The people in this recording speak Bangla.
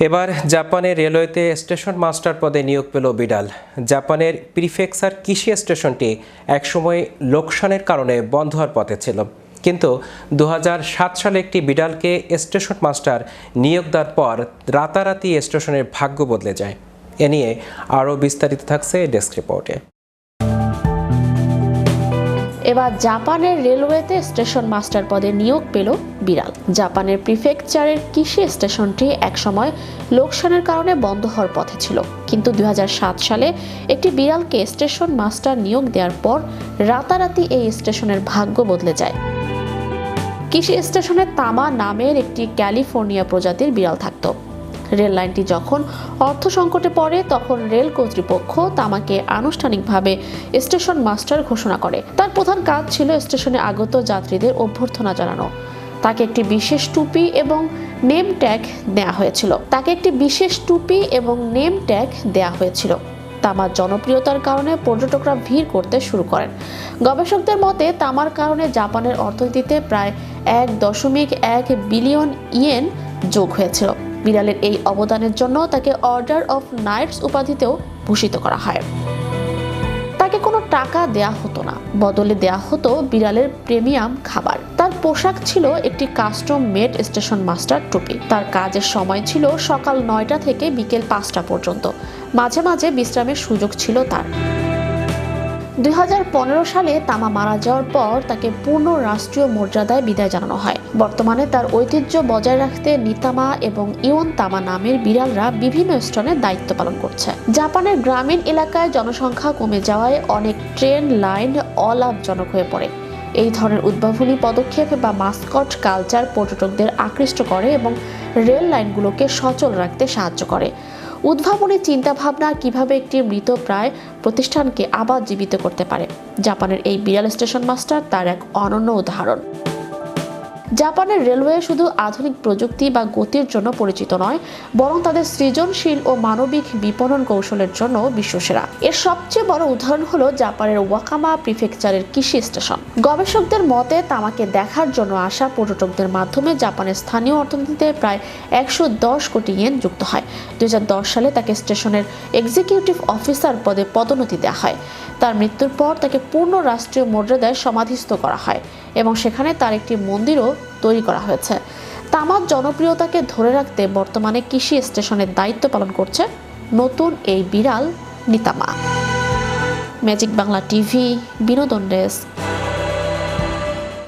এবার জাপানের রেলওয়েতে স্টেশন মাস্টার পদে নিয়োগ পেল বিড়াল। জাপানের প্রিফেকচার কিশি স্টেশনটি একসময় লোকসানের কারণে বন্ধ হওয়ার পথে ছিল, কিন্তু 2007 সালে একটি বিড়ালকে স্টেশন মাস্টার নিয়োগ দেওয়ার পর রাতারাতি স্টেশনের ভাগ্য বদলে যায়। এ নিয়ে আরও বিস্তারিত থাকছে ডেস্ক রিপোর্টে। এবার জাপানের রেলওয়েতে স্টেশন মাস্টার পদে নিয়োগ পেল বিড়াল। জাপানের প্রিফেকচারের কিশি স্টেশনটি একসময় লোকসানের কারণে বন্ধ হওয়ার পথে ছিল, কিন্তু 2007 সালে একটি বিড়ালকে স্টেশন মাস্টার নিয়োগ দেওয়ার পর রাতারাতি এই স্টেশনের ভাগ্য বদলে যায়। কিশি স্টেশনে তামা নামের একটি ক্যালিফোর্নিয়া প্রজাতির বিড়াল থাকত। রেল লাইনটি যখন অর্থ সংকটে পড়ে তখন রেল কর্তৃপক্ষ তামাকে আনুষ্ঠানিকভাবে স্টেশন মাস্টার ঘোষণা করে। তার প্রধান কাজ ছিল স্টেশনে আগত যাত্রীদের অভ্যর্থনা জানানো। তাকে একটি বিশেষ টুপি এবং নেম ট্যাগ দেয়া হয়েছিল। তামার জনপ্রিয়তার কারণে পর্যটকরা ভিড় করতে শুরু করেন। গবেষকদের মতে তামার কারণে জাপানের অর্থনীতিতে প্রায় 1.1 বিলিয়ন ইয়েন যোগ হয়েছিল। বিড়ালের এই অবদানের জন্য তাকে অর্ডার অফ নাইটস উপাধিতেও ভূষিত করা হয়। তাকে কোনো টাকা দেয়া হতো না, বদলে দেয়া হতো বিড়ালের প্রিমিয়াম খাবার। তার পোশাক ছিল একটি কাস্টম মেড স্টেশন মাস্টার টুপি। তার কাজের সময় ছিল সকাল 9টা থেকে বিকেল 5টা পর্যন্ত। মাঝে মাঝে বিশ্রামের সুযোগ ছিল তার। 2015 সালে তামা মারা যাওয়ার পর তাকে পূর্ণ রাষ্ট্রীয় মর্যাদায় বিদায় জানানো হয়। বর্তমানে তার ঐতিহ্য বজায় রাখতে নিতামা এবং ইওন তামা নামের বিড়ালরা বিভিন্ন স্থানে দায়িত্ব পালন করছে। জাপানের গ্রামীণ এলাকায় জনসংখ্যা কমে যাওয়ায় অনেক ট্রেন লাইন অলাভজনক হয়ে পড়ে। এই ধরনের উদ্ভাবনী পদক্ষেপ বা মাস্কট কালচার পর্যটকদের আকৃষ্ট করে এবং রেল লাইনগুলোকে সচল রাখতে সাহায্য করে। উদ্ভাবনী চিন্তাভাবনা কিভাবে একটি মৃতপ্রায় প্রতিষ্ঠানকে আবার জীবিত করতে পারে। জাপানের এই বিড়াল স্টেশন মাস্টার তার এক অনন্য উদাহরণ। জাপানের রেলওয়ে শুধু আধুনিক প্রযুক্তি বা গতির জন্য পরিচিত নয়, বরং তাদের সৃজনশীল ও মানবিক বিপণন কৌশলের জন্য বিশ্বসেরা। এর সবচেয়ে বড় উদাহরণ হলো জাপানের ওয়াকামা প্রিফেকচারের কিশি স্টেশন। গবেষকদের মতে তামাকে দেখার জন্য আসা পর্যটকদের মাধ্যমে জাপানের স্থানীয় অর্থনীতিতে প্রায় 110 কোটি ইয়েন যুক্ত হয়। 2010 সালে তাকে স্টেশনের এক্সিকিউটিভ অফিসার পদে পদোন্নতি দেওয়া হয়। তার মৃত্যুর পর তাকে পূর্ণ রাষ্ট্রীয় মর্যাদায় সমাধিস্থ করা হয় এবং সেখানে তার একটি মন্দিরও তৈরি করা হয়েছে। তামার জনপ্রিয়তাকে ধরে রাখতে বর্তমানে কিশি স্টেশনের দায়িত্ব পালন করছে নতুন এই বিড়াল নিতামা। ম্যাজিক বাংলা টিভি, বিনোদন ডেস্ক।